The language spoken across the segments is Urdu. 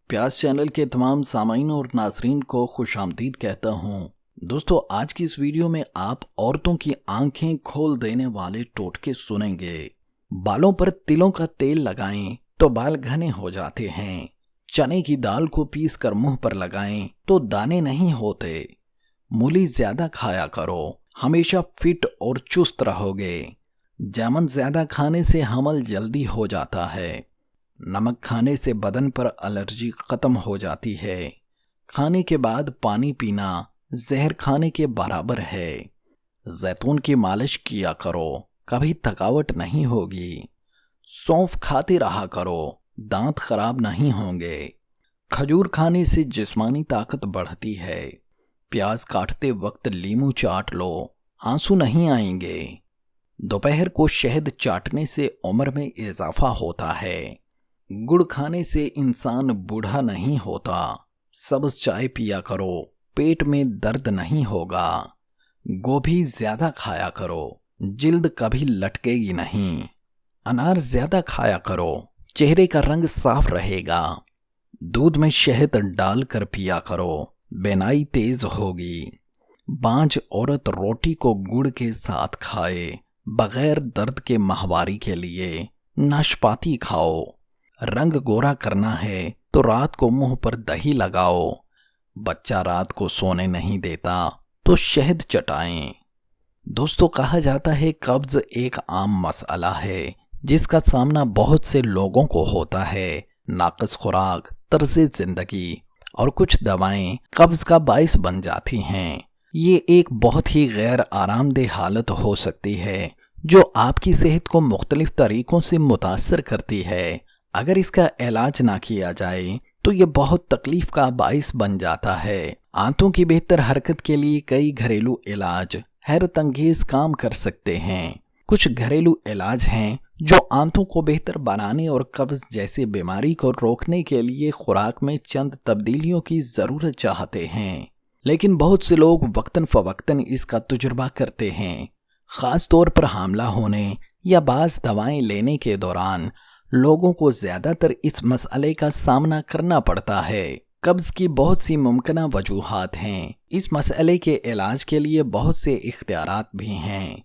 پیاس چینل کے تمام سامعین اور ناظرین کو خوش آمدید کہتا ہوں۔ دوستو، آج کی اس ویڈیو میں آپ عورتوں کی آنکھیں کھول دینے والے ٹوٹکے سنیں گے۔ بالوں پر تلوں کا تیل لگائیں تو بال گھنے ہو جاتے ہیں۔ چنے کی دال کو پیس کر منہ پر لگائیں تو دانے نہیں ہوتے۔ مولی زیادہ کھایا کرو، ہمیشہ فٹ اور چست رہو گے۔ جامن زیادہ کھانے سے حمل جلدی ہو جاتا ہے۔ نمک کھانے سے بدن پر الرجی ختم ہو جاتی ہے۔ کھانے کے بعد پانی پینا زہر کھانے کے برابر ہے۔ زیتون کی مالش کیا کرو، کبھی تھکاوٹ نہیں ہوگی۔ سونف کھاتے رہا کرو، دانت خراب نہیں ہوں گے۔ کھجور کھانے سے جسمانی طاقت بڑھتی ہے۔ پیاز کاٹتے وقت لیمو چاٹ لو، آنسو نہیں آئیں گے۔ دوپہر کو شہد چاٹنے سے عمر میں اضافہ ہوتا ہے۔ گڑ کھانے سے انسان بوڑھا نہیں ہوتا۔ سبز چائے پیا کرو، پیٹ میں درد نہیں ہوگا۔ گوبھی زیادہ کھایا کرو، جلد کبھی لٹکے گی نہیں۔ انار زیادہ کھایا کرو، چہرے کا رنگ صاف رہے گا۔ دودھ میں شہد ڈال کر پیا کرو، بینائی تیز ہوگی۔ بانجھ عورت روٹی کو گڑ کے ساتھ کھائے، بغیر درد کے ماہواری کے لیے ناشپاتی کھاؤ۔ رنگ گورا کرنا ہے تو رات کو منہ پر دہی لگاؤ۔ بچہ رات کو سونے نہیں دیتا تو شہد چٹائیں۔ دوستو، کہا جاتا ہے قبض ایک عام مسئلہ ہے جس کا سامنا بہت سے لوگوں کو ہوتا ہے۔ ناقص خوراک، طرز زندگی اور کچھ دوائیں قبض کا باعث بن جاتی ہیں۔ یہ ایک بہت ہی غیر آرام دہ حالت ہو سکتی ہے جو آپ کی صحت کو مختلف طریقوں سے متاثر کرتی ہے۔ اگر اس کا علاج نہ کیا جائے تو یہ بہت تکلیف کا باعث بن جاتا ہے۔ آنتوں کی بہتر حرکت کے لیے کئی گھریلو علاج حیرت انگیز کام کر سکتے ہیں۔ کچھ گھریلو علاج ہیں جو آنتوں کو بہتر بنانے اور قبض جیسے بیماری کو روکنے کے لیے خوراک میں چند تبدیلیوں کی ضرورت چاہتے ہیں، لیکن بہت سے لوگ وقتاً فوقتاً اس کا تجربہ کرتے ہیں۔ خاص طور پر حاملہ ہونے یا بعض دوائیں لینے کے دوران لوگوں کو زیادہ تر اس مسئلے کا سامنا کرنا پڑتا ہے۔ قبض کی بہت سی ممکنہ وجوہات ہیں۔ اس مسئلے کے علاج کے لیے بہت سے اختیارات بھی ہیں۔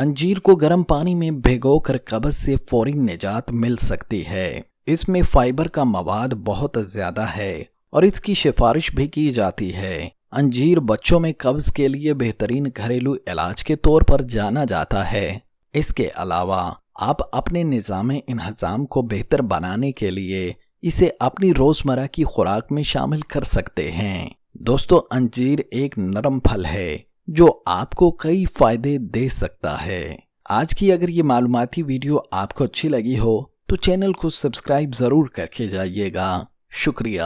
انجیر کو گرم پانی میں بھگو کر قبض سے فوری نجات مل سکتی ہے۔ اس میں فائبر کا مواد بہت زیادہ ہے اور اس کی سفارش بھی کی جاتی ہے۔ انجیر بچوں میں قبض کے لیے بہترین گھریلو علاج کے طور پر جانا جاتا ہے۔ اس کے علاوہ آپ اپنے نظام انہضام کو بہتر بنانے کے لیے اسے اپنی روزمرہ کی خوراک میں شامل کر سکتے ہیں۔ دوستو، انجیر ایک نرم پھل ہے جو آپ کو کئی فائدے دے سکتا ہے۔ آج کی اگر یہ معلوماتی ویڈیو آپ کو اچھی لگی ہو تو چینل کو سبسکرائب ضرور کر کے جائیے گا۔ شکریہ۔